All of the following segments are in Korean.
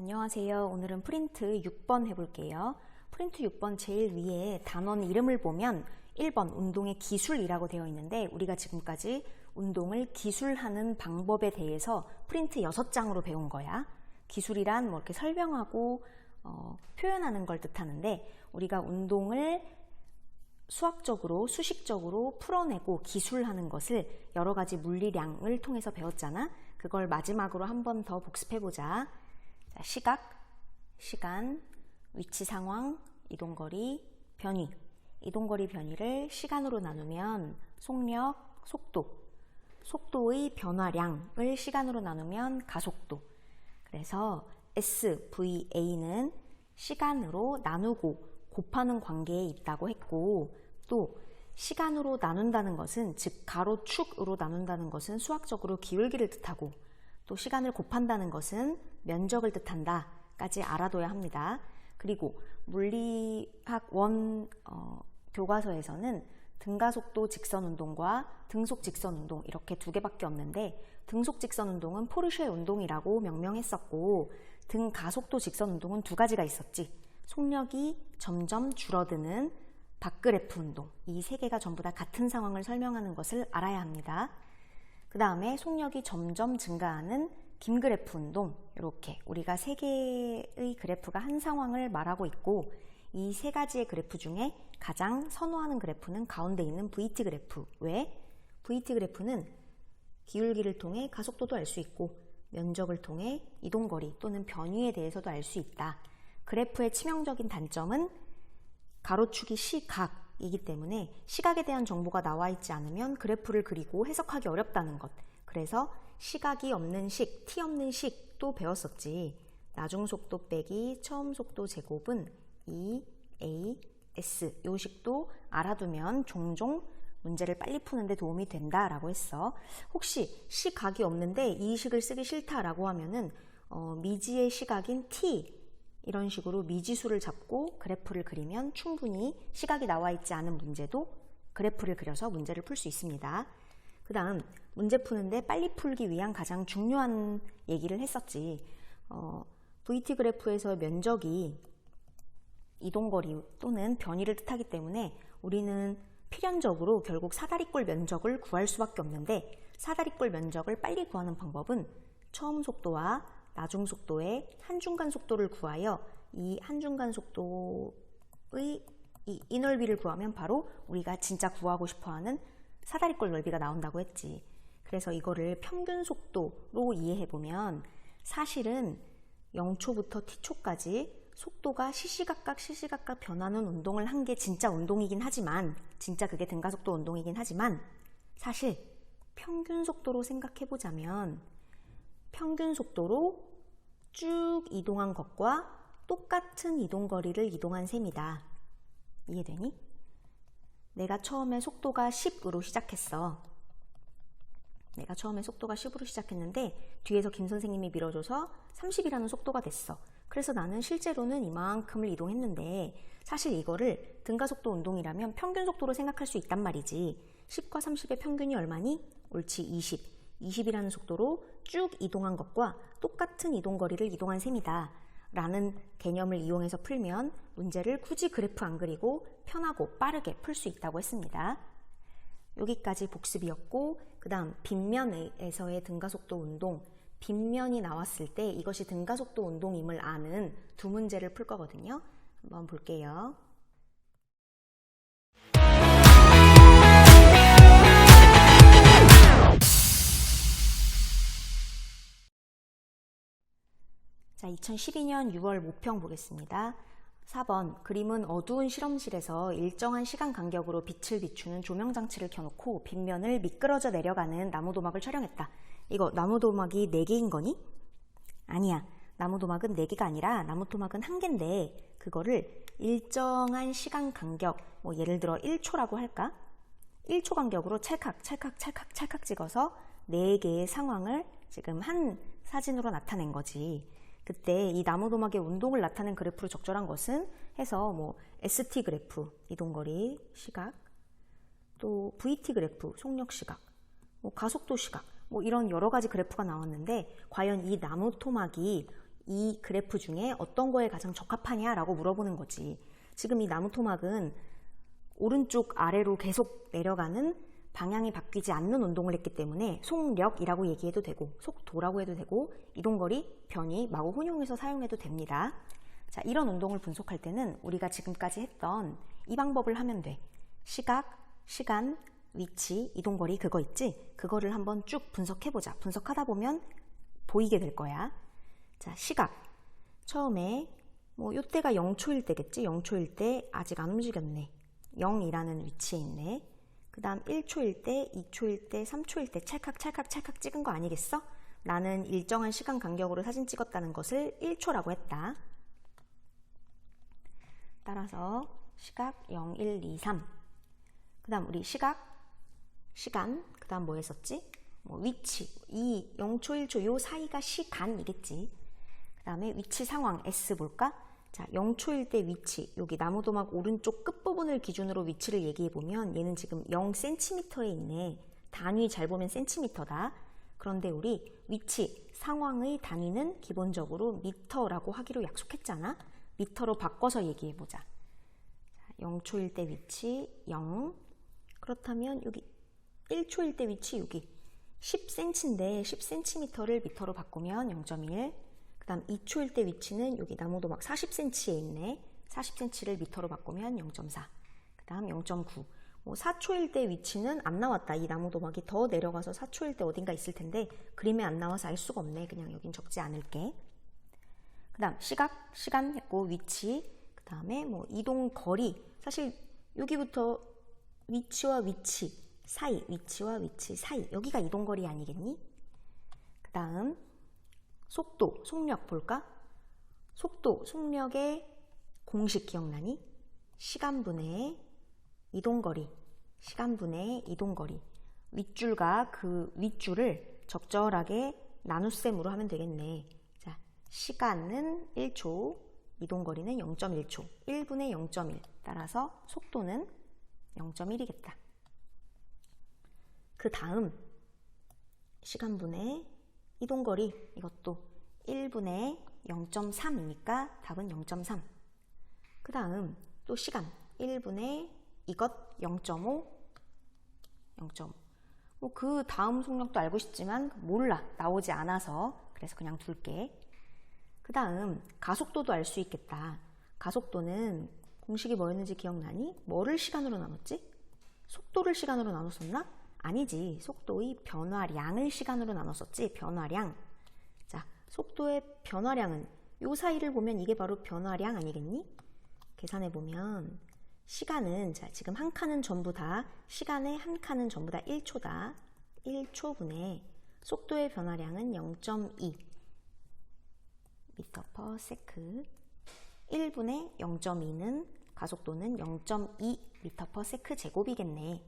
안녕하세요. 오늘은 프린트 6번 해볼게요. 프린트 6번 제일 위에 단원 이름을 보면 1번 운동의 기술이라고 되어 있는데 우리가 지금까지 운동을 기술하는 방법에 대해서 프린트 6장으로 배운 거야. 기술이란 뭐 이렇게 설명하고 표현하는 걸 뜻하는데 우리가 운동을 수학적으로, 수식적으로 풀어내고 기술하는 것을 여러 가지 물리량을 통해서 배웠잖아. 그걸 마지막으로 한 번 더 복습해보자. 자, 시각, 시간, 위치 상황, 이동거리, 변위. 이동거리 변위를 시간으로 나누면 속력, 속도. 속도의 변화량을 시간으로 나누면 가속도. 그래서 SVA는 시간으로 나누고 곱하는 관계에 있다고 했고, 또 시간으로 나눈다는 것은, 즉 가로축으로 나눈다는 것은 수학적으로 기울기를 뜻하고, 또 시간을 곱한다는 것은 면적을 뜻한다 까지 알아둬야 합니다. 그리고 물리학 교과서에서는 등가속도 직선운동과 등속 직선운동 이렇게 두 개밖에 없는데, 등속 직선운동은 포르쉐 운동이라고 명명했었고, 등가속도 직선운동은 두 가지가 있었지. 속력이 점점 줄어드는 박그래프 운동, 이 세 개가 전부 다 같은 상황을 설명하는 것을 알아야 합니다. 그 다음에 속력이 점점 증가하는 김그래프 운동, 이렇게 우리가 세 개의 그래프가 한 상황을 말하고 있고, 이 세 가지의 그래프 중에 가장 선호하는 그래프는 가운데 있는 VT 그래프. 왜? VT 그래프는 기울기를 통해 가속도도 알 수 있고 면적을 통해 이동거리 또는 변위에 대해서도 알 수 있다. 그래프의 치명적인 단점은 가로축이 시각이기 때문에 시각에 대한 정보가 나와 있지 않으면 그래프를 그리고 해석하기 어렵다는 것. 그래서 시각이 없는 식, t 없는 식도 배웠었지. 나중속도 빼기 처음속도 제곱은 2AS. 요 식도 알아두면 종종 문제를 빨리 푸는데 도움이 된다라고 했어. 혹시 시각이 없는데 이 식을 쓰기 싫다라고 하면은 미지의 시각인 t, 이런 식으로 미지수를 잡고 그래프를 그리면 충분히 시각이 나와 있지 않은 문제도 그래프를 그려서 문제를 풀 수 있습니다. 그 다음 문제 푸는데 빨리 풀기 위한 가장 중요한 얘기를 했었지. VT 그래프에서 면적이 이동거리 또는 변위를 뜻하기 때문에 우리는 필연적으로 결국 사다리꼴 면적을 구할 수밖에 없는데, 사다리꼴 면적을 빨리 구하는 방법은 처음 속도와 나중 속도의 한중간 속도를 구하여 이 한중간 속도의 이 넓이를 구하면 바로 우리가 진짜 구하고 싶어하는 사다리꼴 넓이가 나온다고 했지. 그래서 이거를 평균 속도로 이해해보면 사실은 0초부터 t초까지 속도가 시시각각 변하는 운동을 한 게 진짜 운동이긴 하지만, 진짜 그게 등가속도 운동이긴 하지만, 사실 평균 속도로 생각해보자면 평균 속도로 쭉 이동한 것과 똑같은 이동거리를 이동한 셈이다. 이해되니? 내가 처음에 속도가 10으로 시작했어. 내가 처음에 속도가 10으로 시작했는데 뒤에서 김 선생님이 밀어줘서 30이라는 속도가 됐어. 그래서 나는 실제로는 이만큼을 이동했는데, 사실 이거를 등가속도 운동이라면 평균 속도로 생각할 수 있단 말이지. 10과 30의 평균이 얼마니? 옳지, 20. 20이라는 속도로 쭉 이동한 것과 똑같은 이동거리를 이동한 셈이다 라는 개념을 이용해서 풀면 문제를 굳이 그래프 안 그리고 편하고 빠르게 풀 수 있다고 했습니다. 여기까지 복습이었고, 그 다음 빗면에서의 등가속도 운동, 빗면이 나왔을 때 이것이 등가속도 운동임을 아는 두 문제를 풀 거거든요. 한번 볼게요. 자, 2012년 6월 모평 보겠습니다. 4번, 그림은 어두운 실험실에서 일정한 시간 간격으로 빛을 비추는 조명장치를 켜놓고 빗면을 미끄러져 내려가는 나무도막을 촬영했다. 이거 나무도막이 4개인 거니? 아니야. 나무도막은 4개가 아니라 나무도막은 1개인데 그거를 일정한 시간 간격, 뭐 예를 들어 1초라고 할까? 1초 간격으로 찰칵 찍어서 4개의 상황을 지금 한 사진으로 나타낸 거지. 그때 이 나무도막의 운동을 나타낸 그래프로 적절한 것은 해서 뭐 ST 그래프, 이동거리, 시각, 또 VT 그래프, 속력 시각, 뭐 가속도 시각, 뭐 이런 여러 가지 그래프가 나왔는데 과연 이 나무 토막이 이 그래프 중에 어떤 거에 가장 적합하냐라고 물어보는 거지. 지금 이 나무 토막은 오른쪽 아래로 계속 내려가는 방향이 바뀌지 않는 운동을 했기 때문에 속력이라고 얘기해도 되고 속도라고 해도 되고 이동거리, 변이, 마구 혼용해서 사용해도 됩니다. 자, 이런 운동을 분석할 때는 우리가 지금까지 했던 이 방법을 하면 돼. 시각, 시간, 위치, 이동거리 그거 있지? 그거를 한번 쭉 분석해보자. 분석하다 보면 보이게 될 거야. 자, 시각. 처음에 요때가 0초일 때겠지? 0초일 때 아직 안 움직였네. 0이라는 위치에 있네. 그 다음 1초일 때, 2초일 때, 3초일 때 찰칵 찍은 거 아니겠어? 나는 일정한 시간 간격으로 사진 찍었다는 것을 1초라고 했다. 따라서 시각 0, 1, 2, 3. 그 다음 우리 시각, 시간, 그 다음 뭐 했었지? 위치, 이 0초, 1초 요 사이가 시간이겠지. 그 다음에 위치 상황 S 볼까? 자, 0초일 때 위치, 여기 나무도막 오른쪽 끝부분을 기준으로 위치를 얘기해보면 얘는 지금 0cm에 있네. 단위 잘 보면 센티미터다. 그런데 우리 위치, 상황의 단위는 기본적으로 미터라고 하기로 약속했잖아. 미터로 바꿔서 얘기해보자. 0초일 때 위치 0. 그렇다면 여기 1초일 때 위치 여기 10cm인데 10cm를 미터로 바꾸면 0.1. 그 다음 2초일 때 위치는 여기 나무도막 40cm에 있네. 40cm를 미터로 바꾸면 0.4. 그 다음 0.9. 4초일 때 위치는 안 나왔다. 이 나무도막이 더 내려가서 4초일 때 어딘가 있을 텐데 그림에 안 나와서 알 수가 없네. 그냥 여긴 적지 않을게. 그 다음 시각, 시간 했고 위치, 그 다음에 이동 거리. 사실 여기부터 위치와 위치 사이, 위치와 위치 사이, 여기가 이동 거리 아니겠니? 그 다음 속도, 속력 볼까? 속도, 속력의 공식 기억나니? 시간분의 이동거리, 시간분의 이동거리. 윗줄과 그 윗줄을 적절하게 나눗셈으로 하면 되겠네. 자, 시간은 1초, 이동거리는 0.1초, 1분의 0.1. 따라서 속도는 0.1이겠다. 그 다음 시간분의 이동거리, 이것도 1분의 0.3이니까 답은 0.3. 그 다음 또 시간 1분의 이것 0.5, 0.5. 그 다음 속력도 알고 싶지만 몰라. 나오지 않아서. 그래서 그냥 둘게. 그 다음 가속도도 알 수 있겠다. 가속도는 공식이 뭐였는지 기억나니? 뭐를 시간으로 나눴지? 속도를 시간으로 나눴었나? 아니지. 속도의 변화량을 시간으로 나눴었지. 변화량. 자, 속도의 변화량은 요 사이를 보면 이게 바로 변화량 아니겠니? 계산해보면 시간은, 자, 지금 한 칸은 전부 다, 시간의 한 칸은 전부 다 1초다. 1초분의 속도의 변화량은 0.2 m/s. 1분의 0.2는 가속도는 0.2 m/s 제곱이겠네.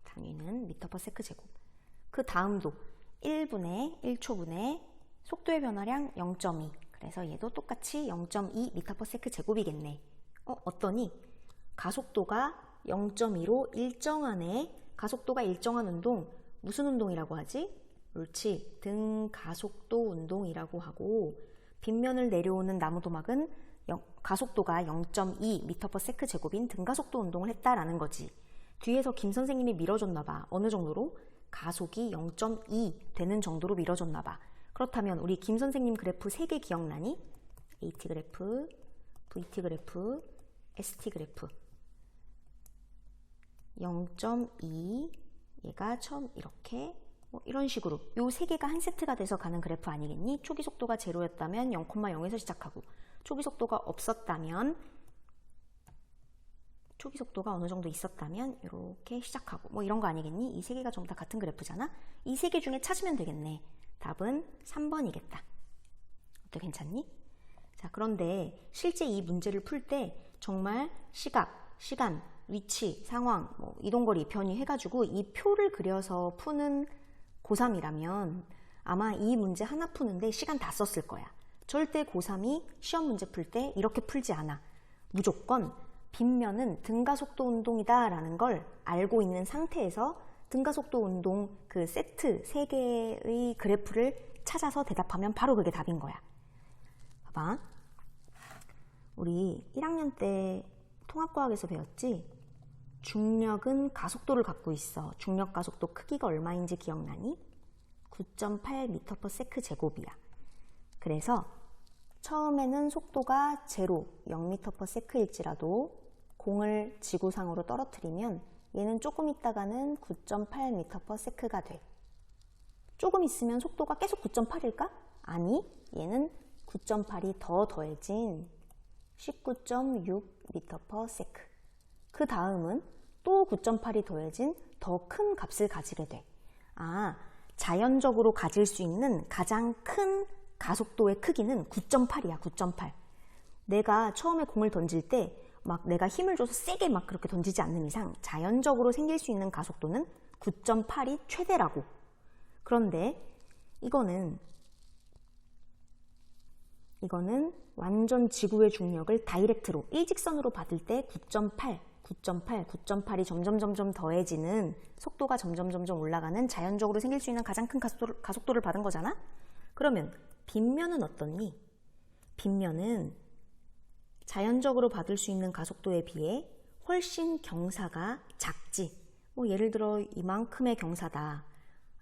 단위는 m/s 제곱. 그 다음도 1초분의 속도의 변화량 0.2. 그래서 얘도 똑같이 0.2 m/s 제곱이겠네. 어떠니? 가속도가 0.2로 일정하네. 가속도가 일정한 운동, 무슨 운동이라고 하지? 옳지, 등가속도 운동이라고 하고, 빗면을 내려오는 나무도막은 가속도가 0.2 m/s 제곱인 등가속도 운동을 했다라는 거지. 뒤에서 김 선생님이 밀어줬나 봐. 어느 정도로? 가속이 0.2 되는 정도로 밀어줬나 봐. 그렇다면 우리 김 선생님 그래프 3개 기억나니? AT 그래프, VT 그래프, ST 그래프. 0.2, 얘가 처음 이렇게, 이런 식으로 요 3개가 한 세트가 돼서 가는 그래프 아니겠니? 초기 속도가 0였다면 0,0에서 시작하고, 초기 속도가 없었다면, 초기 속도가 어느 정도 있었다면 이렇게 시작하고, 이런 거 아니겠니? 이 3개가 전부 다 같은 그래프잖아? 이 3개 중에 찾으면 되겠네. 답은 3번이겠다. 어때, 괜찮니? 자, 그런데 실제 이 문제를 풀 때 정말 시각, 시간, 위치, 상황, 이동거리, 변이 해가지고 이 표를 그려서 푸는 고3이라면 아마 이 문제 하나 푸는데 시간 다 썼을 거야. 절대 고3이 시험 문제 풀 때 이렇게 풀지 않아. 무조건 빗면은 등가속도 운동이다 라는 걸 알고 있는 상태에서 등가속도 운동 그 세트 3개의 그래프를 찾아서 대답하면 바로 그게 답인 거야. 봐봐. 우리 1학년 때 통합과학에서 배웠지? 중력은 가속도를 갖고 있어. 중력 가속도 크기가 얼마인지 기억나니? 9.8m/s 제곱이야. 그래서 처음에는 속도가 0.0m/s일지라도 공을 지구상으로 떨어뜨리면 얘는 조금 있다가는 9.8m/s가 돼. 조금 있으면 속도가 계속 9.8일까? 아니, 얘는 9.8이 더 더해진 19.6m/s. 그 다음은 또 9.8이 더해진 더 큰 값을 가지게 돼. 아, 자연적으로 가질 수 있는 가장 큰 가속도의 크기는 9.8이야, 9.8. 내가 처음에 공을 던질 때 막 내가 힘을 줘서 세게 막 그렇게 던지지 않는 이상 자연적으로 생길 수 있는 가속도는 9.8이 최대라고. 그런데 이거는 완전 지구의 중력을 다이렉트로 일직선으로 받을 때 9.8이 점점 더해지는 속도가 점점 올라가는 자연적으로 생길 수 있는 가장 큰 가속도를 받은 거잖아? 그러면 빗면은 어떻니? 빗면은 자연적으로 받을 수 있는 가속도에 비해 훨씬 경사가 작지. 뭐 예를 들어 이만큼의 경사다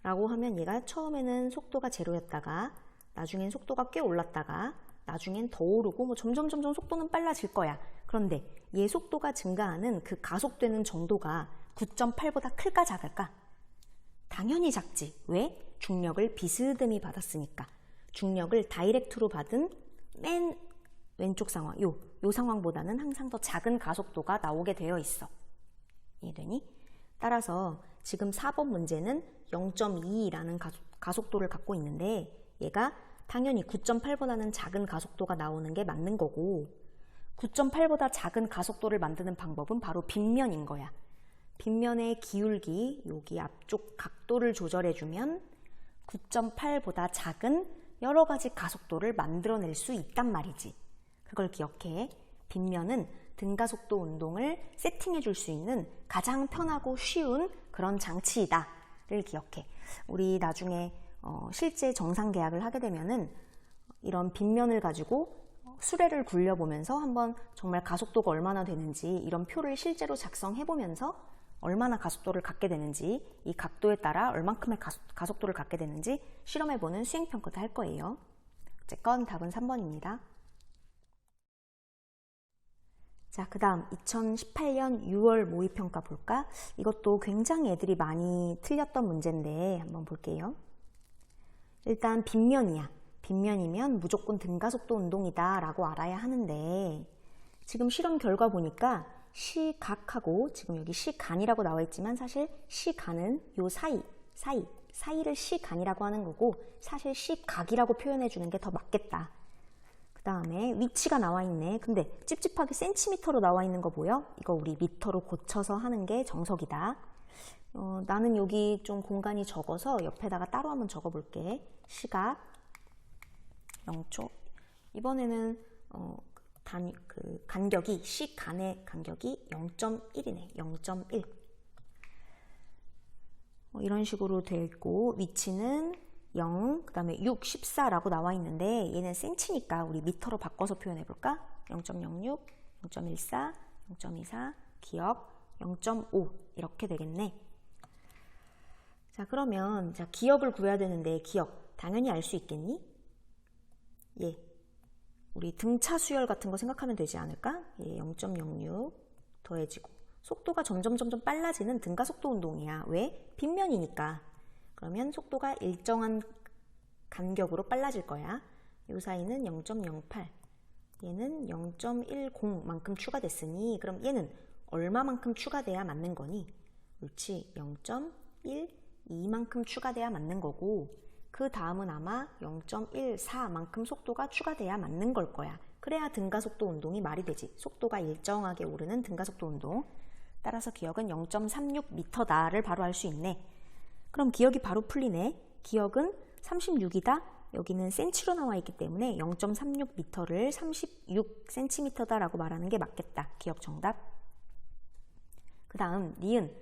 라고 하면 얘가 처음에는 속도가 제로였다가 나중엔 속도가 꽤 올랐다가 나중엔 더 오르고 뭐 점점 속도는 빨라질 거야. 그런데 얘 속도가 증가하는 그 가속되는 정도가 9.8보다 클까 작을까? 당연히 작지. 왜? 중력을 비스듬히 받았으니까. 중력을 다이렉트로 받은 맨 왼쪽 상황, 요 상황보다는 항상 더 작은 가속도가 나오게 되어 있어. 이해되니? 따라서 지금 4번 문제는 0.2라는 가속도를 갖고 있는데 얘가 당연히 9.8보다는 작은 가속도가 나오는 게 맞는 거고 9.8보다 작은 가속도를 만드는 방법은 바로 빗면인 거야. 빗면의 기울기, 여기 앞쪽 각도를 조절해주면 9.8보다 작은 여러 가지 가속도를 만들어낼 수 있단 말이지. 그걸 기억해. 빗면은 등가속도 운동을 세팅해 줄 수 있는 가장 편하고 쉬운 그런 장치이다를 기억해. 우리 나중에 실제 정상 계약을 하게 되면은 이런 빗면을 가지고 수레를 굴려보면서 한번 정말 가속도가 얼마나 되는지 이런 표를 실제로 작성해 보면서 얼마나 가속도를 갖게 되는지 이 각도에 따라 얼만큼의 가속도를 갖게 되는지 실험해보는 수행평가도 할 거예요. 어쨌건 답은 3번입니다. 자, 그 다음 2018년 6월 모의평가 볼까? 이것도 굉장히 애들이 많이 틀렸던 문제인데 한번 볼게요. 일단 빗면이야. 빗면이면 무조건 등가속도 운동이다 라고 알아야 하는데 지금 실험 결과 보니까 시각하고 지금 여기 시간이라고 나와 있지만 사실 시간은 요 사이를 시간이라고 하는 거고 사실 시각이라고 표현해 주는 게 더 맞겠다. 그 다음에 위치가 나와 있네. 근데 찝찝하게 센티미터로 나와 있는 거 보여? 이거 우리 미터로 고쳐서 하는 게 정석이다. 나는 여기 좀 공간이 적어서 옆에다가 따로 한번 적어 볼게. 시각 0초. 이번에는 간격이 시간의 간격이 0.1이네. 0.1. 이런 식으로 되어 있고 위치는 0, 그 다음에 6, 14라고 나와 있는데 얘는 센치니까 우리 미터로 바꿔서 표현해 볼까? 0.06, 0.14, 0.24, 기억 0.5 이렇게 되겠네. 자, 그러면 자, 기억을 구해야 되는데 기억 당연히 알 수 있겠니? 예, 우리 등차 수열 같은 거 생각하면 되지 않을까? 예, 0.06 더해지고 속도가 점점 빨라지는 등가속도 운동이야. 왜? 빗면이니까. 그러면 속도가 일정한 간격으로 빨라질 거야. 이 사이는 0.08, 얘는 0.10만큼 추가됐으니 그럼 얘는 얼마만큼 추가돼야 맞는 거니? 그렇지, 0.12만큼 추가돼야 맞는 거고 그 다음은 아마 0.14만큼 속도가 추가돼야 맞는 걸 거야. 그래야 등가속도 운동이 말이 되지. 속도가 일정하게 오르는 등가속도 운동. 따라서 기억은 0.36m다를 바로 알 수 있네. 그럼 기억이 바로 풀리네. 기억은 36이다. 여기는 센치로 나와 있기 때문에 0.36m를 36cm다 라고 말하는 게 맞겠다. 기억 정답. 그 다음 니은.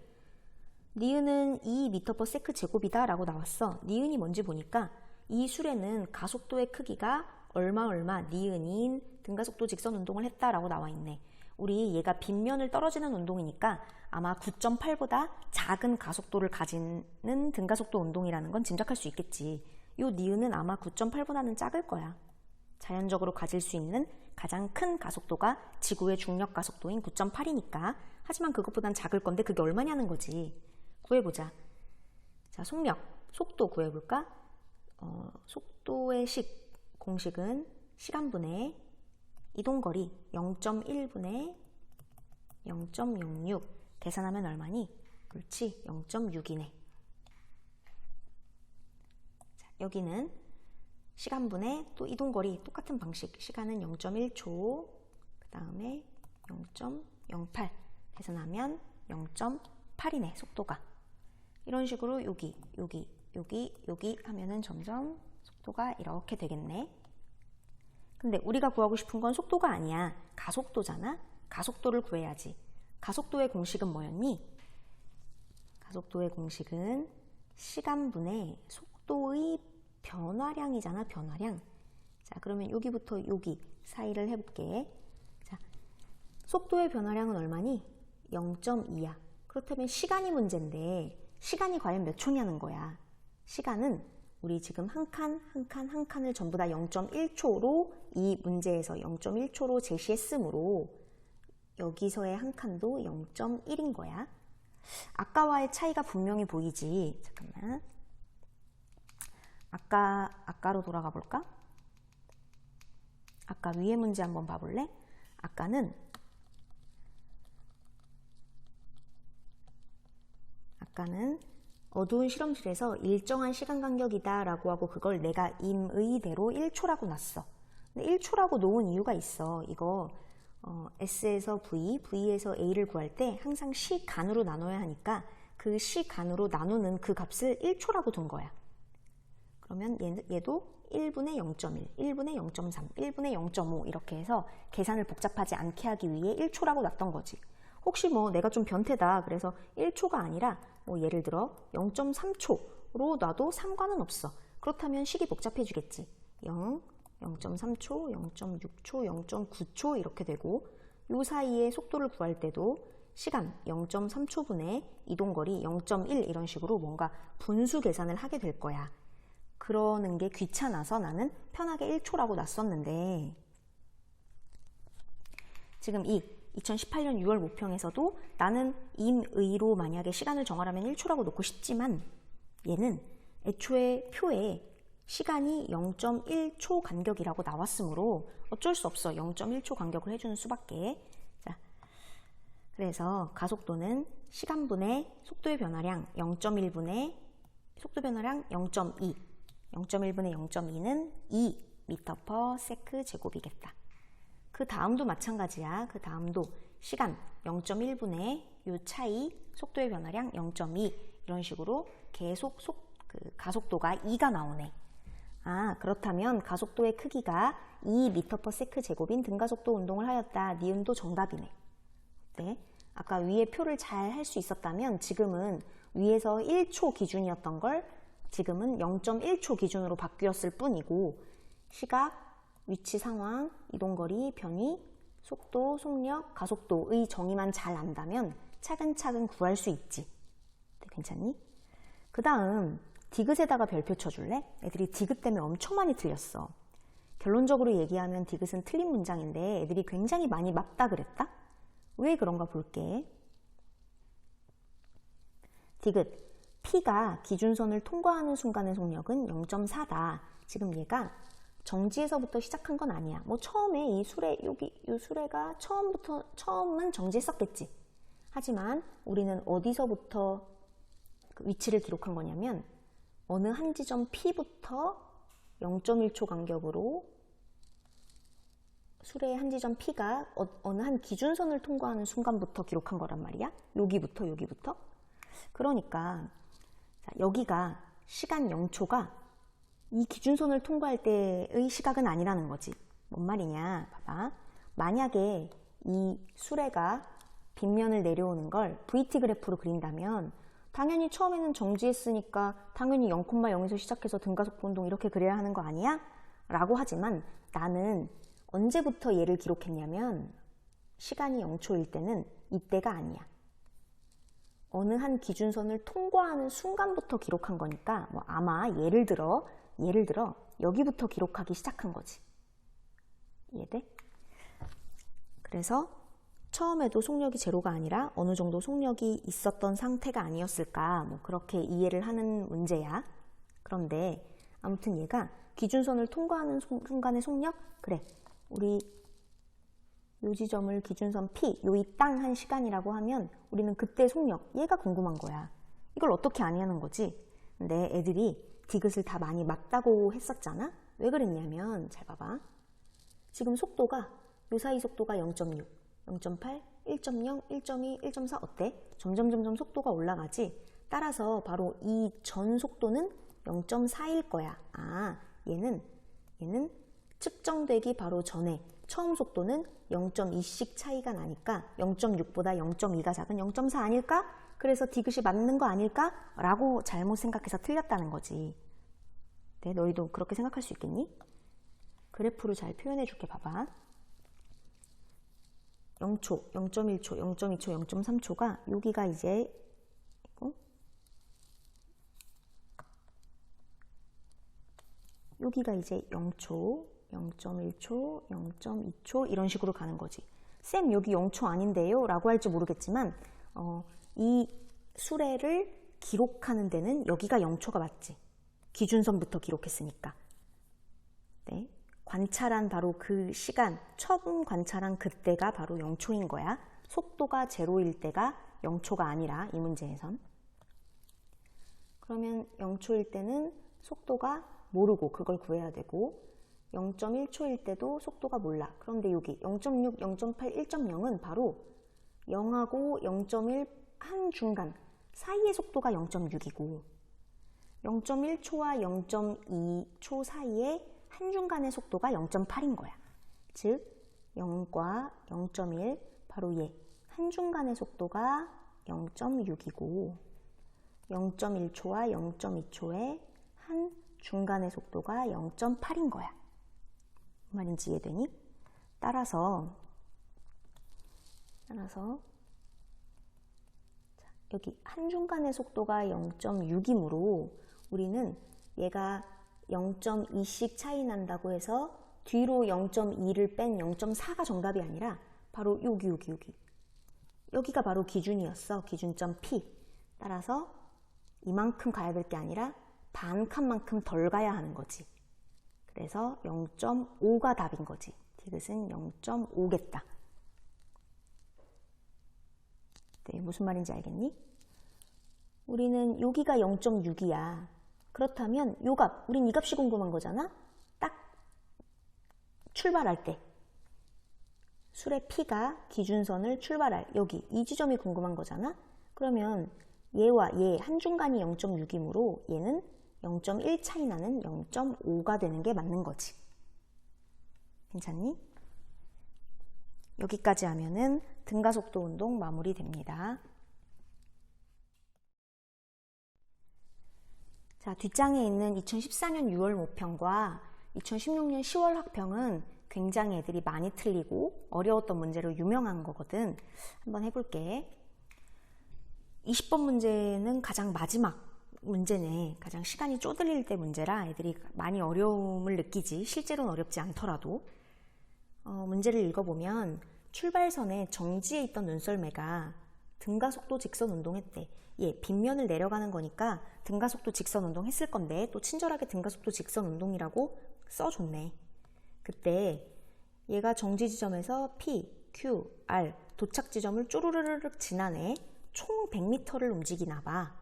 니은은 2m/s 제곱이다 라고 나왔어. 니은이 뭔지 보니까 이 수레는 가속도의 크기가 얼마 니은인 등가속도 직선 운동을 했다라고 나와 있네. 우리 얘가 빗면을 떨어지는 운동이니까 아마 9.8보다 작은 가속도를 가지는 등가속도 운동이라는 건 짐작할 수 있겠지. 요 니은은 아마 9.8보다는 작을 거야. 자연적으로 가질 수 있는 가장 큰 가속도가 지구의 중력 가속도인 9.8이니까. 하지만 그것보단 작을 건데 그게 얼마냐는 거지. 구해보자. 자, 속도 구해볼까? 속도의 공식은 시간분의 이동거리 0.1분의 0.06 계산하면 얼마니? 그렇지, 0.6이네. 자, 여기는 시간분의 또 이동거리 똑같은 방식. 시간은 0.1초, 그 다음에 0.08 계산하면 0.8이네, 속도가. 이런 식으로 여기 하면은 점점 속도가 이렇게 되겠네. 근데 우리가 구하고 싶은 건 속도가 아니야. 가속도잖아. 가속도를 구해야지. 가속도의 공식은 뭐였니? 가속도의 공식은 시간분의 속도의 변화량이잖아, 변화량. 자, 그러면 여기부터 여기 사이를 해볼게. 자, 속도의 변화량은 얼마니? 0.2야. 그렇다면 시간이 문제인데 시간이 과연 몇 초냐는 거야. 시간은 우리 지금 한 칸을 전부 다 0.1초로 이 문제에서 0.1초로 제시했으므로 여기서의 한 칸도 0.1인 거야. 아까와의 차이가 분명히 보이지. 잠깐만. 아까로 돌아가 볼까? 아까 위에 문제 한번 봐볼래? 아까는 어두운 실험실에서 일정한 시간 간격이다 라고 하고 그걸 내가 임의대로 1초라고 놨어. 근데 1초라고 놓은 이유가 있어. 이거 S에서 V, V에서 A를 구할 때 항상 시간으로 나눠야 하니까 그 시간으로 나누는 그 값을 1초라고 둔 거야. 그러면 얘도 1분의 0.1, 1분의 0.3, 1분의 0.5 이렇게 해서 계산을 복잡하지 않게 하기 위해 1초라고 놨던 거지. 혹시 뭐 내가 좀 변태다 그래서 1초가 아니라 뭐 예를 들어 0.3초로 놔도 상관은 없어. 그렇다면 식이 복잡해지겠지. 0, 0.3초, 0.6초, 0.9초 이렇게 되고 요 사이에 속도를 구할 때도 시간 0.3초분의 이동거리 0.1 이런 식으로 뭔가 분수 계산을 하게 될 거야. 그러는 게 귀찮아서 나는 편하게 1초라고 놨었는데 지금 이 2018년 6월 모평에서도 나는 임의로 만약에 시간을 정하라면 1초라고 놓고 싶지만 얘는 애초에 표에 시간이 0.1초 간격이라고 나왔으므로 어쩔 수 없어. 0.1초 간격을 해주는 수밖에. 자, 그래서 가속도는 시간분의 속도의 변화량 0.1분의 속도 변화량 0.2 0.1분의 0.2는 2m/s 제곱이겠다. 그 다음도 마찬가지야. 그 다음도 시간 0.1분의 요 차이 속도의 변화량 0.2 이런 식으로 계속 가속도가 2가 나오네. 아, 그렇다면 가속도의 크기가 2m/s 제곱인 등가속도 운동을 하였다. 니은도 정답이네. 네. 아까 위에 표를 잘 할 수 있었다면 지금은 위에서 1초 기준이었던 걸 지금은 0.1초 기준으로 바뀌었을 뿐이고 시각, 위치 상황, 이동거리, 변이, 속도, 속력, 가속도의 정의만 잘 안다면 차근차근 구할 수 있지. 네, 괜찮니? 그 다음 디귿에다가 별표 쳐줄래? 애들이 디귿 때문에 엄청 많이 틀렸어. 결론적으로 얘기하면 디귿은 틀린 문장인데 애들이 굉장히 많이 맞다 그랬다? 왜 그런가 볼게. 디귿 P가 기준선을 통과하는 순간의 속력은 0.4다. 지금 얘가 정지에서부터 시작한 건 아니야. 뭐 처음에 이 수레가 처음은 정지했었겠지. 하지만 우리는 어디서부터 그 위치를 기록한 거냐면 어느 한 지점 P부터 0.1초 간격으로 수레의 한 지점 P가 어느 한 기준선을 통과하는 순간부터 기록한 거란 말이야. 여기부터. 그러니까 여기가 시간 0초가 이 기준선을 통과할 때의 시각은 아니라는 거지. 뭔 말이냐? 봐봐. 만약에 이 수레가 빗면을 내려오는 걸 VT 그래프로 그린다면 당연히 처음에는 정지했으니까 당연히 0,0에서 시작해서 등가속도 운동 이렇게 그려야 하는 거 아니야? 라고 하지만 나는 언제부터 얘를 기록했냐면 시간이 0초일 때는 이때가 아니야. 어느 한 기준선을 통과하는 순간부터 기록한 거니까 뭐 아마 예를 들어 여기부터 기록하기 시작한 거지. 이해돼? 그래서 처음에도 속력이 제로가 아니라 어느 정도 속력이 있었던 상태가 아니었을까, 뭐 그렇게 이해를 하는 문제야. 그런데 아무튼 얘가 기준선을 통과하는 순간의 속력? 그래, 우리 요 지점을 기준선 P, 요 이 땅 한 시간이라고 하면 우리는 그때 속력, 얘가 궁금한 거야. 이걸 어떻게 아냐는 거지. 근데 애들이 디귿을 다 많이 맞다고 했었잖아. 왜 그랬냐면 잘 봐봐. 지금 속도가 요 사이 속도가 0.6, 0.8, 1.0, 1.2, 1.4 어때? 점점 속도가 올라가지. 따라서 바로 이 전 속도는 0.4일 거야. 아, 얘는 측정되기 바로 전에 처음 속도는 0.2씩 차이가 나니까 0.6보다 0.2가 작은 0.4 아닐까? 그래서 디귿이 맞는 거 아닐까? 라고 잘못 생각해서 틀렸다는 거지. 네, 너희도 그렇게 생각할 수 있겠니? 그래프로 잘 표현해 줄게. 봐봐. 0초, 0.1초, 0.2초, 0.3초가 여기가 이제 여기가 이제 0초, 0.1초, 0.2초 이런 식으로 가는 거지. 쌤 여기 0초 아닌데요? 라고 할지 모르겠지만 이 수레를 기록하는 데는 여기가 0초가 맞지. 기준선부터 기록했으니까. 네, 관찰한 바로 그 시간, 처음 관찰한 그때가 바로 0초인 거야. 속도가 제로일 때가 0초가 아니라 이 문제에선. 그러면 0초일 때는 속도가 모르고 그걸 구해야 되고 0.1초일 때도 속도가 몰라. 그런데 여기 0.6, 0.8, 1.0은 바로 0하고 0.1 한 중간 사이의 속도가 0.6이고 0.1초와 0.2초 사이의 한 중간의 속도가 0.8인 거야. 즉 0과 0.1 바로 얘 한 중간의 속도가 0.6이고 0.1초와 0.2초의 한 중간의 속도가 0.8인 거야. 무슨 말인지 이해되니? 따라서 여기 한 중간의 속도가 0.6이므로 우리는 얘가 0.2씩 차이 난다고 해서 뒤로 0.2를 뺀 0.4가 정답이 아니라 바로 여기가 바로 기준이었어. 기준점 P. 따라서 이만큼 가야 될 게 아니라 반 칸만큼 덜 가야 하는 거지. 그래서 0.5가 답인 거지. 디귿은 0.5겠다. 네, 무슨 말인지 알겠니? 우리는 여기가 0.6이야. 그렇다면 요 값, 우린 이 값이 궁금한 거잖아? 딱 출발할 때 수레 P가 기준선을 출발할 여기 이 지점이 궁금한 거잖아? 그러면 얘와 얘 한 중간이 0.6이므로 얘는 0.1 차이 나는 0.5가 되는 게 맞는 거지. 괜찮니? 여기까지 하면은 등가속도 운동 마무리됩니다. 자, 뒷장에 있는 2014년 6월 모평과 2016년 10월 학평은 굉장히 애들이 많이 틀리고 어려웠던 문제로 유명한 거거든. 한번 해볼게. 20번 문제는 가장 마지막 문제네. 가장 시간이 쪼들릴 때 문제라 애들이 많이 어려움을 느끼지. 실제로는 어렵지 않더라도. 문제를 읽어보면 출발선에 정지해 있던 눈썰매가 등가속도 직선 운동했대. 빗면을 내려가는 거니까 등가속도 직선 운동 했을 건데 또 친절하게 등가속도 직선 운동이라고 써줬네. 그때 얘가 정지 지점에서 P, Q, R 도착 지점을 쪼르르륵 지나네. 총 100m를 움직이나 봐.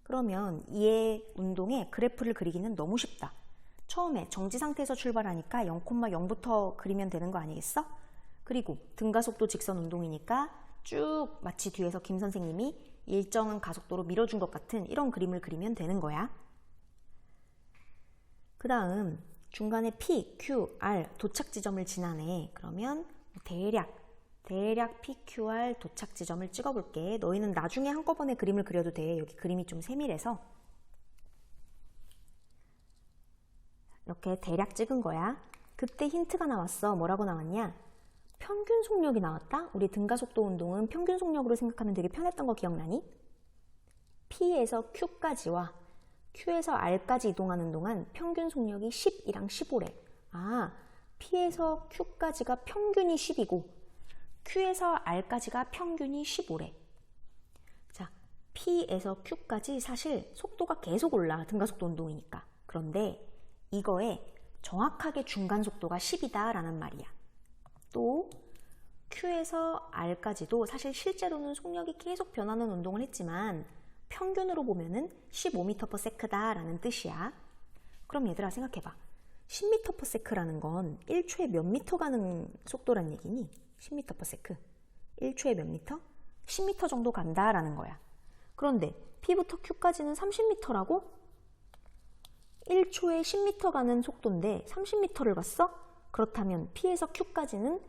그러면 얘 운동의 그래프를 그리기는 너무 쉽다. 처음에 정지 상태에서 출발하니까 0,0부터 그리면 되는 거 아니겠어? 그리고 등가속도 직선 운동이니까 쭉 마치 뒤에서 김 선생님이 일정한 가속도로 밀어준 것 같은 이런 그림을 그리면 되는 거야. 그 다음 중간에 P, Q, R 도착 지점을 지나네. 그러면 대략 PQR 도착 지점을 찍어볼게. 너희는 나중에 한꺼번에 그림을 그려도 돼. 여기 그림이 좀 세밀해서. 이렇게 대략 찍은 거야. 그때 힌트가 나왔어. 뭐라고 나왔냐? 평균 속력이 나왔다? 우리 등가속도 운동은 평균 속력으로 생각하면 되게 편했던 거 기억나니? P에서 Q까지와 Q에서 R까지 이동하는 동안 평균 속력이 10이랑 15래. 아, P에서 Q까지가 평균이 10이고 Q에서 R까지가 평균이 15래. 자, P에서 Q까지 사실 속도가 계속 올라. 등가속도 운동이니까. 그런데 이거에 정확하게 중간 속도가 10이다 라는 말이야. 또 Q에서 R까지도 사실 실제로는 속력이 계속 변하는 운동을 했지만 평균으로 보면은 15m/s다 라는 뜻이야. 그럼 얘들아 생각해봐. 10m/s라는 건 1초에 몇 미터 가는 속도란 얘기니? 10m/s. 1초에 몇 미터? 10m 정도 간다 라는 거야. 그런데 P부터 Q까지는 30m라고? 1초에 10m 가는 속도인데 30m를 갔어? 그렇다면 P에서 Q까지는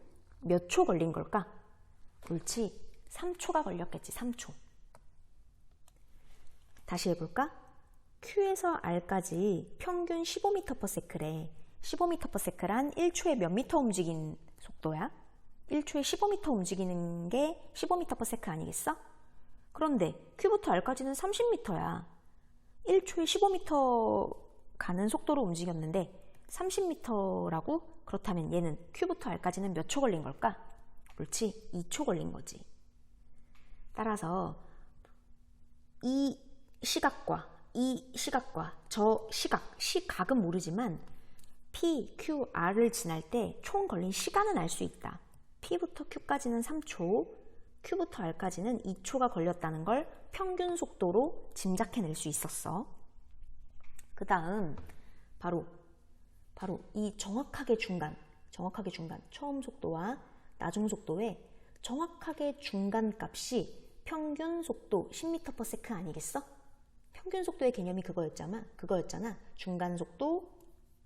몇 초 걸린 걸까? 옳지, 3초가 걸렸겠지. 3초. 다시 해볼까? Q에서 R까지 평균 15m/s래. 15m/s란 1초에 몇 미터 움직인 속도야? 1초에 15m 움직이는 게 15m/s 아니겠어? 그런데 Q부터 R까지는 30m야. 1초에 15m 가는 속도로 움직였는데 30m라고? 그렇다면 얘는 Q부터 R까지는 몇 초 걸린 걸까? 옳지, 2초 걸린 거지. 따라서 이 시각과 이 시각과 저 시각은 모르지만 P, Q, R을 지날 때 총 걸린 시간은 알 수 있다. P부터 Q까지는 3초, Q부터 R까지는 2초가 걸렸다는 걸 평균 속도로 짐작해낼 수 있었어. 그 다음 바로 이 정확하게 중간, 처음 속도와 나중 속도의 정확하게 중간 값이 평균 속도 10m/s 아니겠어? 평균 속도의 개념이 그거였잖아. 중간 속도,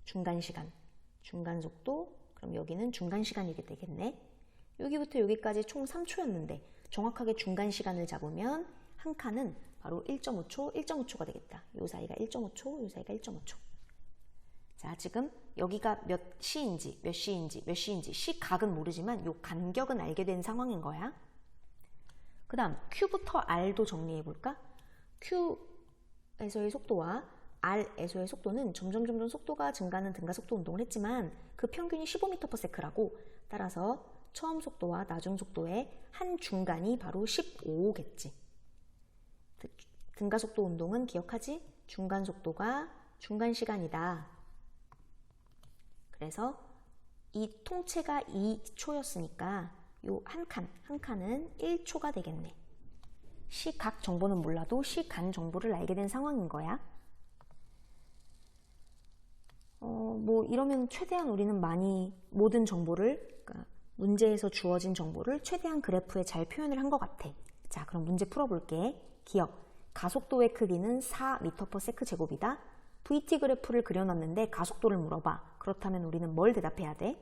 중간 시간, 중간 속도, 그럼 여기는 중간 시간이게 되겠네. 여기부터 여기까지 총 3초였는데 정확하게 중간 시간을 잡으면 한 칸은 바로 1.5초가 되겠다. 요 사이가 1.5초, 요 사이가 1.5초. 자, 지금 여기가 몇 시인지 시각은 모르지만 요 간격은 알게 된 상황인 거야. 그 다음 Q부터 R도 정리해 볼까? Q에서의 속도와 R에서의 속도는 점점 속도가 증가하는 등가속도 운동을 했지만 그 평균이 15m/s라고. 따라서 처음 속도와 나중 속도의 한 중간이 바로 15겠지. 등가속도 운동은 기억하지? 중간 속도가 중간 시간이다. 그래서 이 통째가 2초였으니까 요 한 칸은 1초가 되겠네. 시각 정보는 몰라도 시간 정보를 알게 된 상황인 거야. 뭐 이러면 최대한 우리는 모든 정보를, 그러니까 문제에서 주어진 정보를 최대한 그래프에 잘 표현을 한 것 같아. 자, 그럼 문제 풀어볼게. 기억. 가속도의 크기는 4m/s 제곱이다. VT 그래프를 그려놨는데 가속도를 물어봐. 그렇다면 우리는 뭘 대답해야 돼?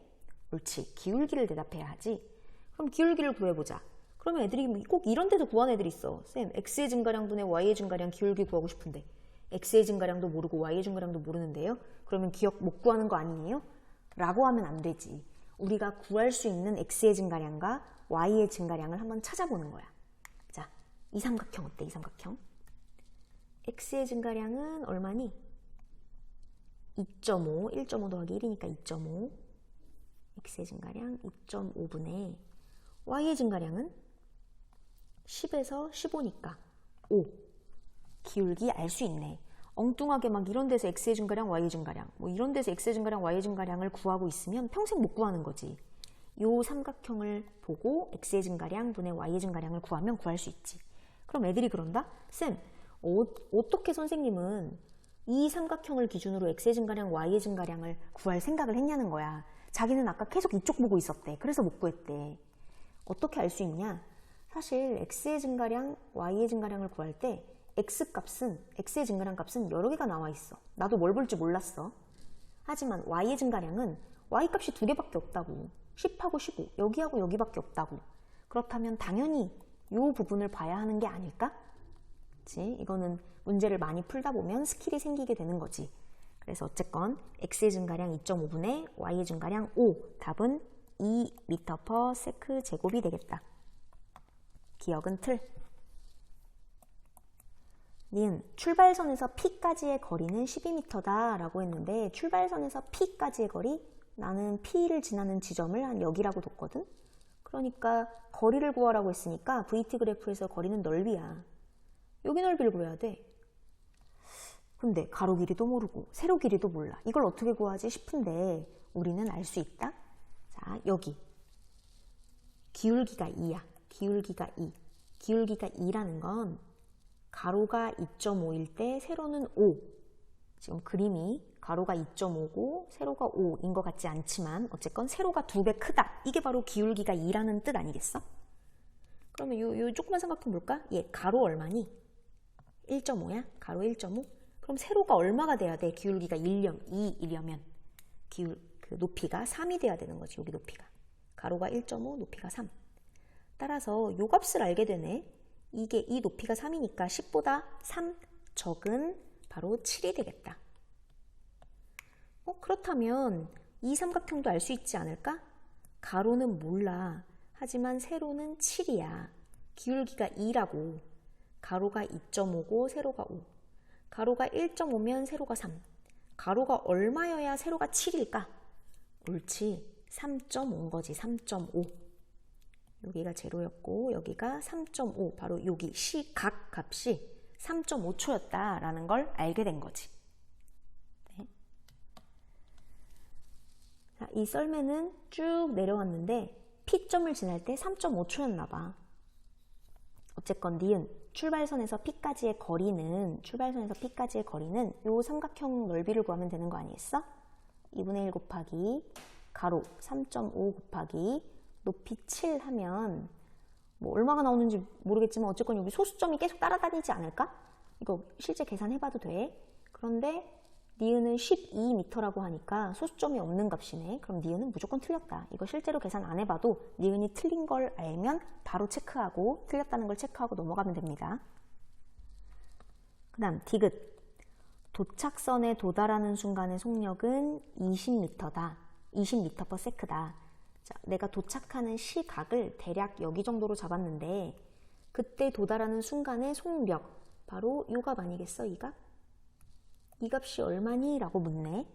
옳지, 기울기를 대답해야 하지. 그럼 기울기를 구해보자. 그러면 애들이 꼭 이런 데서 구한 애들이 있어. 쌤, x의 증가량분의 y의 증가량 기울기 구하고 싶은데 x의 증가량도 모르고 y의 증가량도 모르는데요? 그러면 기억 못 구하는 거 아니에요? 라고 하면 안 되지. 우리가 구할 수 있는 x의 증가량과 y의 증가량을 한번 찾아보는 거야. 자, 이 삼각형 어때? 이 삼각형. x의 증가량은 얼마니? 2.5, 1.5 더하기 1이니까 2.5. x의 증가량 2.5분의 y의 증가량은 10에서 15니까 5. 기울기 알 수 있네. 엉뚱하게 막 이런 데서 x의 증가량, y의 증가량, 뭐 이런 데서 x의 증가량, y의 증가량을 구하고 있으면 평생 못 구하는 거지. 요 삼각형을 보고 x의 증가량 분의 y의 증가량을 구하면 구할 수 있지. 그럼 애들이 그런다? 쌤, 어떻게 선생님은 이 삼각형을 기준으로 x의 증가량, y의 증가량을 구할 생각을 했냐는 거야. 자기는 아까 계속 이쪽 보고 있었대. 그래서 못 구했대. 어떻게 알 수 있냐? 사실 x의 증가량, y의 증가량을 구할 때 x의 증가량 값은 여러 개가 나와 있어. 나도 뭘 볼지 몰랐어. 하지만 y의 증가량은 y 값이 두 개밖에 없다고. 10하고 15, 여기하고 여기밖에 없다고. 그렇다면 당연히 이 부분을 봐야 하는 게 아닐까? 그치? 이거는 문제를 많이 풀다 보면 스킬이 생기게 되는 거지. 그래서 어쨌건 x의 증가량 2.5분의 y의 증가량 5. 답은 2m/s 제곱이 되겠다. 기억은 틀. 니은 출발선에서 P까지의 거리는 12m다 라고 했는데 출발선에서 P까지의 거리, 나는 P를 지나는 지점을 한 여기라고 뒀거든. 그러니까 거리를 구하라고 했으니까 VT 그래프에서 거리는 넓이야. 여기 넓이를 구해야 돼. 근데 가로 길이도 모르고 세로 길이도 몰라. 이걸 어떻게 구하지 싶은데 우리는 알 수 있다. 자, 여기 기울기가 2야. 기울기가 2. 기울기가 2라는 건 가로가 2.5일 때 세로는 5. 지금 그림이 가로가 2.5고 세로가 5인 것 같지 않지만 어쨌건 세로가 2배 크다. 이게 바로 기울기가 2라는 뜻 아니겠어? 그러면 요 조그만 삼각형 볼까? 얘 가로 얼마니? 1.5야? 가로 1.5? 그럼 세로가 얼마가 돼야 돼? 기울기가 2이려면 그 높이가 3이 돼야 되는 거지. 여기 높이가. 가로가 1.5, 높이가 3. 따라서 요 값을 알게 되네. 이 높이가 3이니까 10보다 3 적은 바로 7이 되겠다. 그렇다면 이 삼각형도 알 수 있지 않을까? 가로는 몰라. 하지만 세로는 7이야. 기울기가 2라고. 가로가 2.5고 세로가 5. 가로가 1.5면 세로가 3. 가로가 얼마여야 세로가 7일까? 옳지. 3.5인 거지. 3.5. 여기가 제로였고 여기가 3.5. 바로 여기 시각 값이 3.5초였다라는 걸 알게 된 거지. 네. 자, 이 썰매는 쭉 내려왔는데 P점을 지날 때 3.5초였나 봐. 어쨌건 니은 출발선에서 P까지의 거리는 요 삼각형 넓이를 구하면 되는 거 아니겠어? 2분의 1 곱하기 가로 3.5 곱하기 높이 7 하면 뭐 얼마가 나오는지 모르겠지만 어쨌건 여기 소수점이 계속 따라다니지 않을까? 이거 실제 계산해봐도 돼. 그런데 니은은 12m라고 하니까 소수점이 없는 값이네. 그럼 니은은 무조건 틀렸다. 이거 실제로 계산 안 해봐도 니은이 틀린 걸 알면 바로 체크하고 틀렸다는 걸 체크하고 넘어가면 됩니다. 그 다음 디귿. 도착선에 도달하는 순간의 속력은 20m다. 20m/s다. 자, 내가 도착하는 시각을 대략 여기 정도로 잡았는데 그때 도달하는 순간의 속력, 바로 이 값 아니겠어? 이 값? 이 값이 얼마니? 라고 묻네.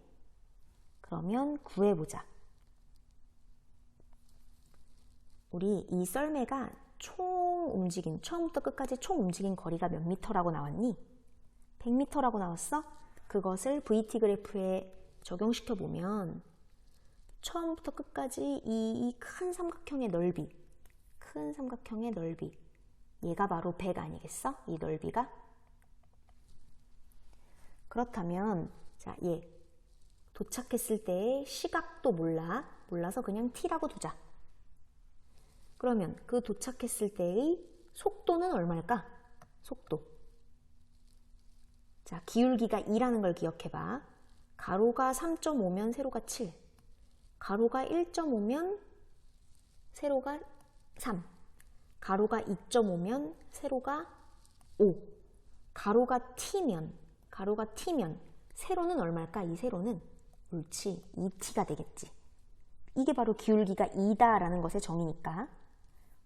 그러면 구해보자. 우리 이 썰매가 처음부터 끝까지 총 움직인 거리가 몇 미터라고 나왔니? 100m라고 나왔어? 그것을 VT 그래프에 적용시켜보면 처음부터 끝까지 이 큰 삼각형의 넓이, 얘가 바로 100 아니겠어? 이 넓이가? 그렇다면 자, 얘 도착했을 때의 시각도 몰라서 그냥 t라고 두자. 그러면 그 도착했을 때의 속도는 얼마일까? 속도. 자, 기울기가 2라는 걸 기억해봐. 가로가 3.5면 세로가 7. 가로가 1.5면 세로가 3. 가로가 2.5면 세로가 5. 가로가 t면 세로는 얼마일까? 이 세로는 옳지. 2t가 되겠지. 이게 바로 기울기가 2다라는 것의 정의니까.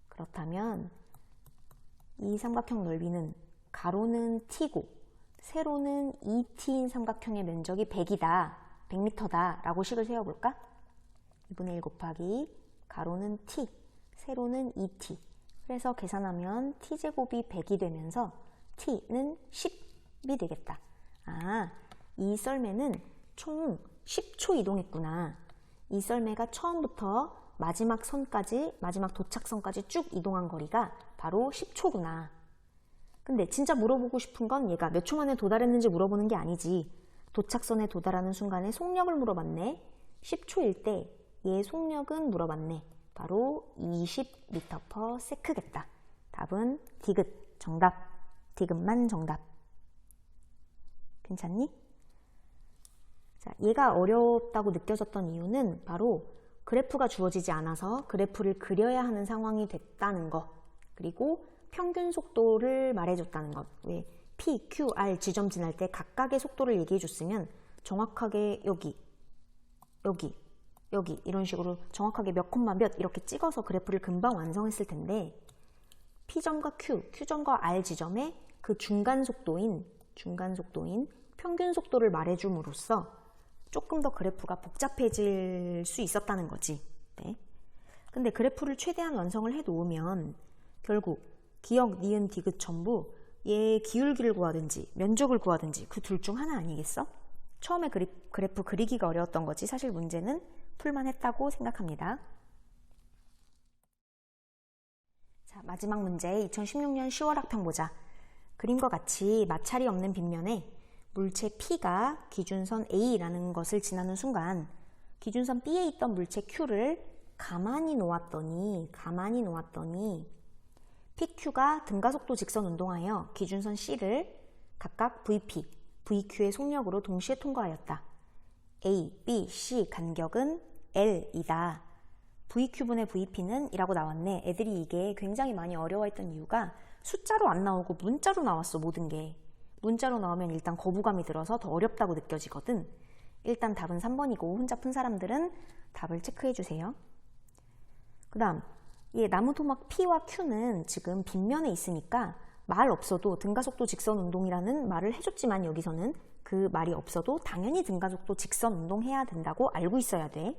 그렇다면 이 삼각형 넓이는 가로는 t고 세로는 2t인 삼각형의 면적이 100이다. 100m다 라고 식을 세워볼까? 2분의 1 곱하기 가로는 t, 세로는 2t. 그래서 계산하면 t제곱이 100이 되면서 t는 10이 되겠다. 아, 이 썰매는 총 10초 이동했구나. 이 썰매가 처음부터 마지막 도착선까지 쭉 이동한 거리가 바로 10초구나. 근데 진짜 물어보고 싶은 건 얘가 몇 초 만에 도달했는지 물어보는 게 아니지. 도착선에 도달하는 순간에 속력을 물어봤네. 10초일 때 얘 속력은 물어봤네. 바로 20m/s겠다. 답은 디귿 정답. 디귿만 정답. 괜찮니? 자, 얘가 어렵다고 느껴졌던 이유는 바로 그래프가 주어지지 않아서 그래프를 그려야 하는 상황이 됐다는 것. 그리고 평균 속도를 말해줬다는 것. 왜 P, Q, R 지점 지날 때 각각의 속도를 얘기해줬으면 정확하게 여기, 여기, 여기 이런 식으로 정확하게 몇 콤마 몇 이렇게 찍어서 그래프를 금방 완성했을 텐데 P점과 Q, Q점과 R 지점의 그 중간 속도인 평균 속도를 말해줌으로써 조금 더 그래프가 복잡해질 수 있었다는 거지. 네. 근데 그래프를 최대한 완성을 해 놓으면 결국 기역, 니은, 디귿 전부 얘의 기울기를 구하든지 면적을 구하든지 그 둘 중 하나 아니겠어? 처음에 그래프 그리기가 어려웠던 거지 사실 문제는 풀만 했다고 생각합니다. 자, 마지막 문제 2016년 10월 학평 보자. 그림과 같이 마찰이 없는 빗면에 물체 P가 기준선 A라는 것을 지나는 순간 기준선 B에 있던 물체 Q를 가만히 놓았더니 PQ가 등가속도 직선 운동하여 기준선 C를 각각 VP, VQ의 속력으로 동시에 통과하였다. A, B, C 간격은 L이다. VQ분의 VP는 이라고 나왔네. 애들이 이게 굉장히 많이 어려워했던 이유가 숫자로 안 나오고 문자로 나왔어. 모든 게. 문자로 나오면 일단 거부감이 들어서 더 어렵다고 느껴지거든. 일단 답은 3번이고 혼자 푼 사람들은 답을 체크해 주세요. 그 다음 이 나무토막 P와 Q는 지금 빗면에 있으니까 말 없어도 등가속도 직선 운동이라는 말을 해줬지만 여기서는 그 말이 없어도 당연히 등가속도 직선 운동해야 된다고 알고 있어야 돼.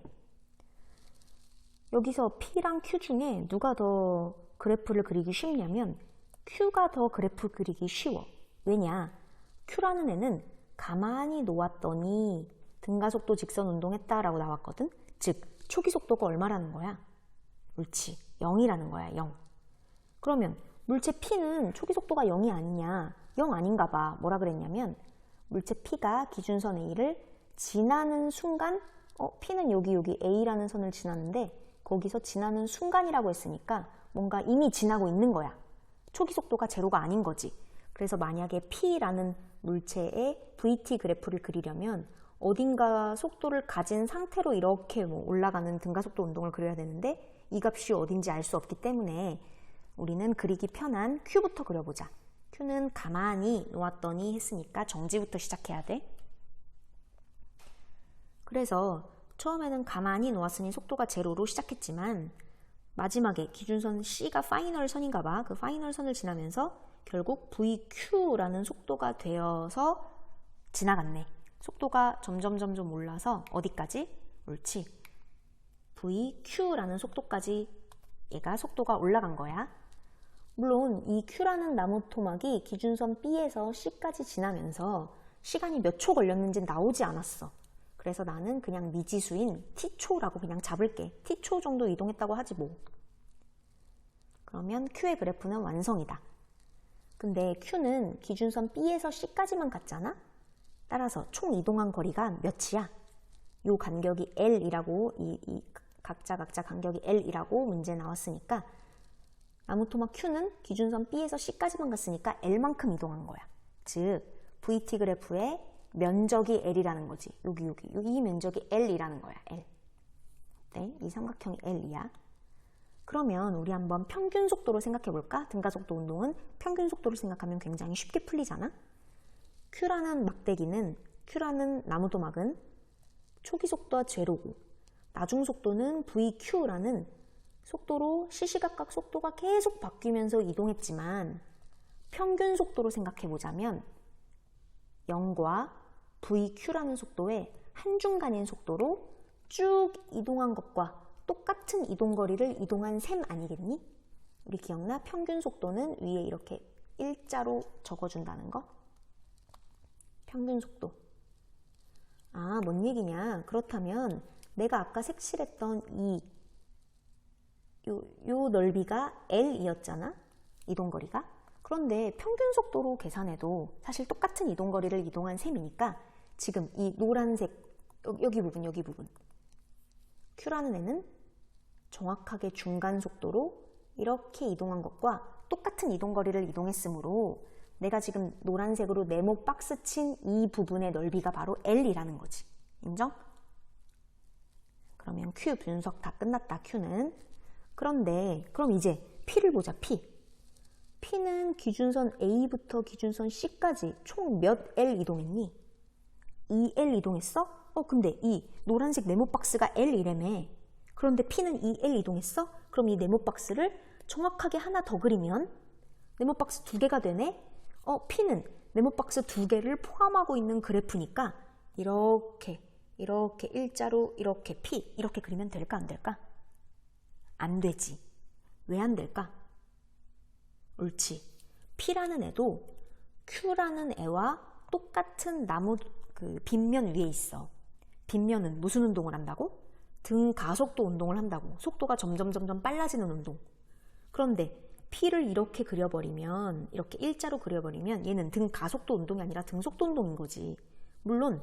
여기서 P랑 Q 중에 누가 더 그래프를 그리기 쉽냐면 Q가 더 그래프 그리기 쉬워. 왜냐? Q라는 애는 가만히 놓았더니 등가속도 직선 운동했다라고 나왔거든. 즉 초기 속도가 얼마라는 거야? 옳지, 0이라는 거야. 0. 그러면 물체 P는 초기 속도가 0이 아니냐? 0 아닌가 봐. 뭐라 그랬냐면 물체 P가 기준선 A를 지나는 순간 P는 여기 A라는 선을 지나는데 거기서 지나는 순간이라고 했으니까 뭔가 이미 지나고 있는 거야. 초기 속도가 제로가 아닌 거지. 그래서 만약에 P라는 물체의 VT 그래프를 그리려면 어딘가 속도를 가진 상태로 이렇게 올라가는 등가속도 운동을 그려야 되는데 이 값이 어딘지 알 수 없기 때문에 우리는 그리기 편한 Q부터 그려보자. Q는 가만히 놓았더니 했으니까 정지부터 시작해야 돼. 그래서 처음에는 가만히 놓았으니 속도가 제로로 시작했지만 마지막에 기준선 C가 파이널 선인가 봐. 그 파이널 선을 지나면서 결국 VQ라는 속도가 되어서 지나갔네. 속도가 점점 올라서 어디까지? 옳지. VQ라는 속도까지 얘가 속도가 올라간 거야. 물론 이 Q라는 나무 토막이 기준선 B에서 C까지 지나면서 시간이 몇 초 걸렸는지 나오지 않았어. 그래서 나는 그냥 미지수인 T초라고 그냥 잡을게. T초 정도 이동했다고 하지 뭐. 그러면 Q의 그래프는 완성이다. 근데 Q는 기준선 B에서 C까지만 갔잖아? 따라서 총 이동한 거리가 몇이야? 요 간격이 L이라고 이 각자 간격이 L이라고 문제 나왔으니까 나무토막 Q는 기준선 B에서 C까지만 갔으니까 L만큼 이동한 거야. 즉 VT 그래프의 면적이 L이라는 거지. 여기 이 면적이 L이라는 거야. L. 네, 이 삼각형이 L이야. 그러면 우리 한번 평균 속도로 생각해 볼까? 등가속도 운동은 평균 속도를 생각하면 굉장히 쉽게 풀리잖아. Q라는 나무토막은 초기 속도가 제로고 나중 속도는 VQ라는 속도로 시시각각 속도가 계속 바뀌면서 이동했지만 평균 속도로 생각해 보자면 0과 VQ라는 속도의 한중간인 속도로 쭉 이동한 것과 똑같은 이동거리를 이동한 셈 아니겠니? 우리 기억나? 평균 속도는 위에 이렇게 일자로 적어준다는 거? 평균 속도. 아, 뭔 얘기냐? 그렇다면 내가 아까 색칠했던 요 넓이가 L이었잖아? 이동거리가? 그런데 평균 속도로 계산해도 사실 똑같은 이동거리를 이동한 셈이니까 지금 이 노란색, 여기 부분 Q라는 애는 정확하게 중간 속도로 이렇게 이동한 것과 똑같은 이동거리를 이동했으므로 내가 지금 노란색으로 네모 박스 친 이 부분의 넓이가 바로 L이라는 거지. 인정? 그러면 Q 분석 다 끝났다. Q는. 그런데 그럼 이제 P를 보자. P는 기준선 A부터 기준선 C까지 총 몇 L 이동했니? 2L 이동했어? 근데 이 노란색 네모 박스가 L이라며. 그런데 P는 2L 이동했어? 그럼 이 네모 박스를 정확하게 하나 더 그리면 네모 박스 2개가 되네? P는 네모 박스 2개를 포함하고 있는 그래프니까 이렇게 일자로 이렇게 P 이렇게 그리면 될까 안 될까? 안 되지. 왜 안 될까? 옳지. P라는 애도 Q라는 애와 똑같은 나무 빗면 위에 있어. 빗면은 무슨 운동을 한다고? 등 가속도 운동을 한다고. 속도가 점점 빨라지는 운동. 그런데 P를 이렇게 그려버리면, 이렇게 일자로 그려버리면 얘는 등 가속도 운동이 아니라 등 속도 운동인 거지. 물론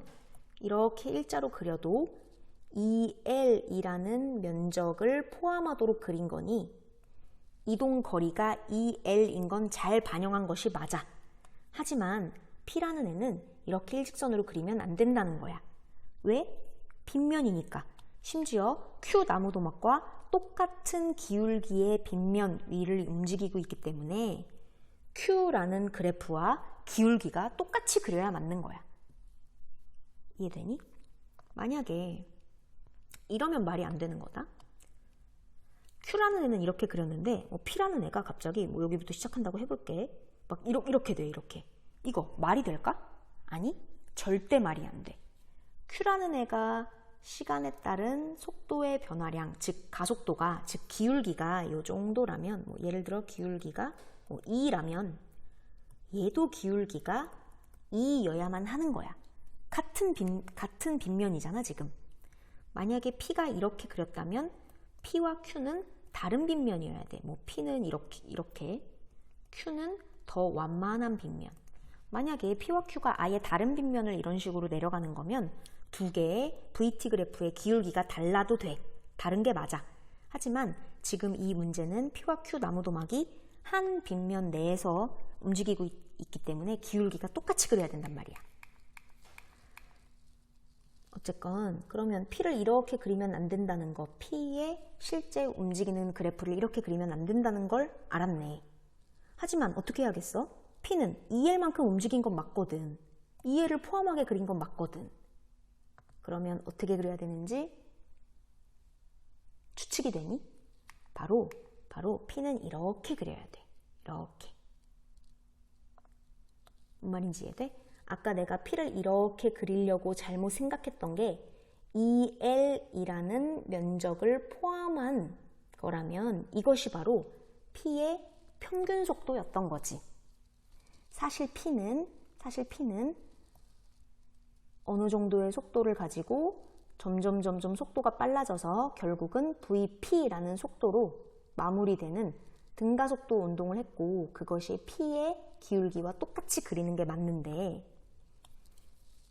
이렇게 일자로 그려도 2L이라는 면적을 포함하도록 그린 거니 이동 거리가 2L인 건 잘 반영한 것이 맞아. 하지만 P라는 애는 이렇게 일직선으로 그리면 안 된다는 거야. 왜? 빗면이니까. 심지어 Q 나무도막과 똑같은 기울기의 빗면 위를 움직이고 있기 때문에 Q라는 그래프와 기울기가 똑같이 그려야 맞는 거야. 이해되니? 만약에 이러면 말이 안 되는 거다. Q라는 애는 이렇게 그렸는데 P라는 애가 갑자기 여기부터 시작한다고 해볼게. 막 이렇게 돼. 이렇게. 이거 말이 될까? 아니, 절대 말이 안 돼. Q라는 애가 시간에 따른 속도의 변화량, 즉 가속도가, 즉 기울기가 이 정도라면, 예를 들어 기울기가 2라면 얘도 기울기가 2여야만 하는 거야. 같은 빗면이잖아 지금. 만약에 P가 이렇게 그렸다면 P와 Q는 다른 빗면이어야 돼. P는 이렇게 Q는 더 완만한 빗면. 만약에 P와 Q가 아예 다른 빗면을 이런 식으로 내려가는 거면 두 개의 VT 그래프의 기울기가 달라도 돼. 다른 게 맞아. 하지만 지금 이 문제는 P와 Q 나무도막이 한 빗면 내에서 움직이고 있기 때문에 기울기가 똑같이 그려야 된단 말이야. 어쨌건 그러면 P를 이렇게 그리면 안 된다는 거, P의 실제 움직이는 그래프를 이렇게 그리면 안 된다는 걸 알았네. 하지만 어떻게 해야겠어? P는 2L만큼 움직인 건 맞거든. 2L을 포함하게 그린 건 맞거든. 그러면 어떻게 그려야 되는지 추측이 되니? 바로 P는 이렇게 그려야 돼. 이렇게. 뭔 말인지 이해돼? 아까 내가 P를 이렇게 그리려고 잘못 생각했던 게 2L이라는 면적을 포함한 거라면 이것이 바로 P의 평균 속도였던 거지. 사실 P는 어느 정도의 속도를 가지고 점점 속도가 빨라져서 결국은 VP라는 속도로 마무리되는 등가속도 운동을 했고, 그것이 P의 기울기와 똑같이 그리는 게 맞는데,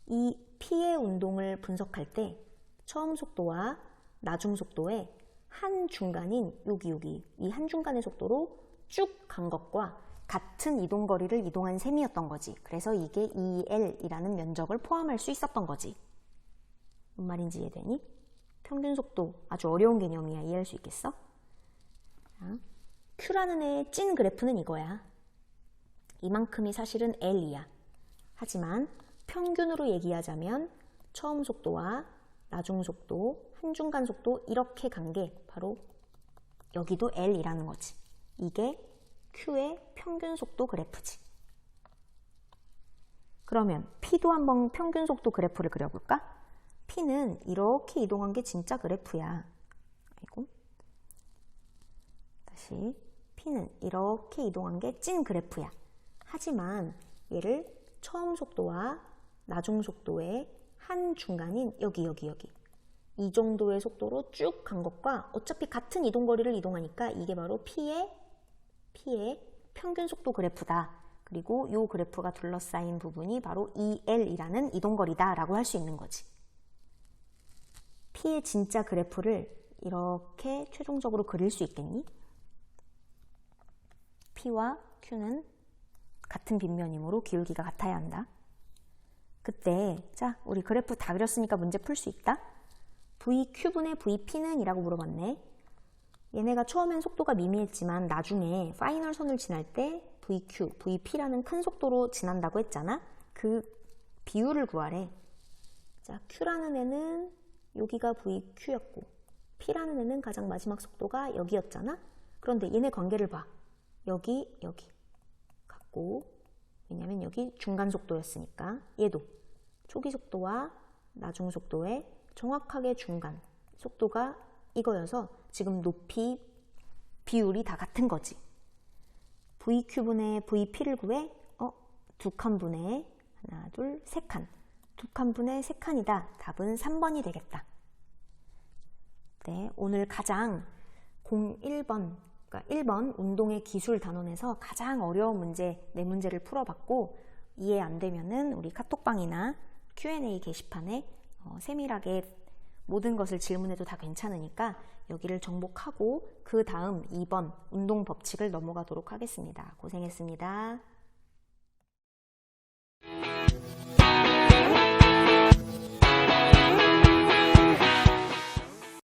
이 P의 운동을 분석할 때 처음 속도와 나중 속도의 한 중간인 여기 이 한 중간의 속도로 쭉 간 것과 같은 이동거리를 이동한 셈이었던 거지. 그래서 이게 2L이라는 면적을 포함할 수 있었던 거지. 뭔 말인지 이해되니? 평균 속도 아주 어려운 개념이야. 이해할 수 있겠어? 자, Q라는 애의 찐 그래프는 이거야. 이만큼이 사실은 L이야. 하지만 평균으로 얘기하자면 처음 속도와 나중 속도, 한중간 속도 이렇게 간 게 바로 여기도 L이라는 거지. 이게 Q의 평균 속도 그래프지. 그러면 P도 한번 평균 속도 그래프를 그려볼까? P는 이렇게 이동한 게 진짜 그래프야. 아이고. 다시. P는 이렇게 이동한 게 찐 그래프야. 하지만 얘를 처음 속도와 나중 속도의 한 중간인 여기 이 정도의 속도로 쭉 간 것과 어차피 같은 이동거리를 이동하니까 이게 바로 P의 평균 속도 그래프다. 그리고 이 그래프가 둘러싸인 부분이 바로 2L이라는 이동거리다 라고 할 수 있는 거지. P의 진짜 그래프를 이렇게 최종적으로 그릴 수 있겠니? P와 Q는 같은 빗면이므로 기울기가 같아야 한다. 그때 자, 우리 그래프 다 그렸으니까 문제 풀 수 있다. VQ분의 VP는 이라고 물어봤네. 얘네가 처음엔 속도가 미미했지만 나중에 파이널 선을 지날 때 VQ, VP라는 큰 속도로 지난다고 했잖아. 그 비율을 구하래. 자, Q라는 애는 여기가 VQ였고 P라는 애는 가장 마지막 속도가 여기였잖아. 그런데 얘네 관계를 봐. 여기 같고, 왜냐면 여기 중간 속도였으니까. 얘도 초기 속도와 나중 속도의 정확하게 중간 속도가 이거여서 지금 높이 비율이 다 같은 거지. VQ분의 VP를 구해. 두 칸 분의 하나, 둘, 세 칸. 두 칸 분의 세 칸이다. 답은 3번이 되겠다. 네, 오늘 가장 01번, 그러니까 1번 운동의 기술 단원에서 가장 어려운 문제, 네 문제를 풀어봤고, 이해 안 되면은 우리 카톡방이나 Q&A 게시판에 세밀하게 모든 것을 질문해도 다 괜찮으니까 여기를 정복하고 그 다음 2번 운동 법칙을 넘어가도록 하겠습니다. 고생했습니다.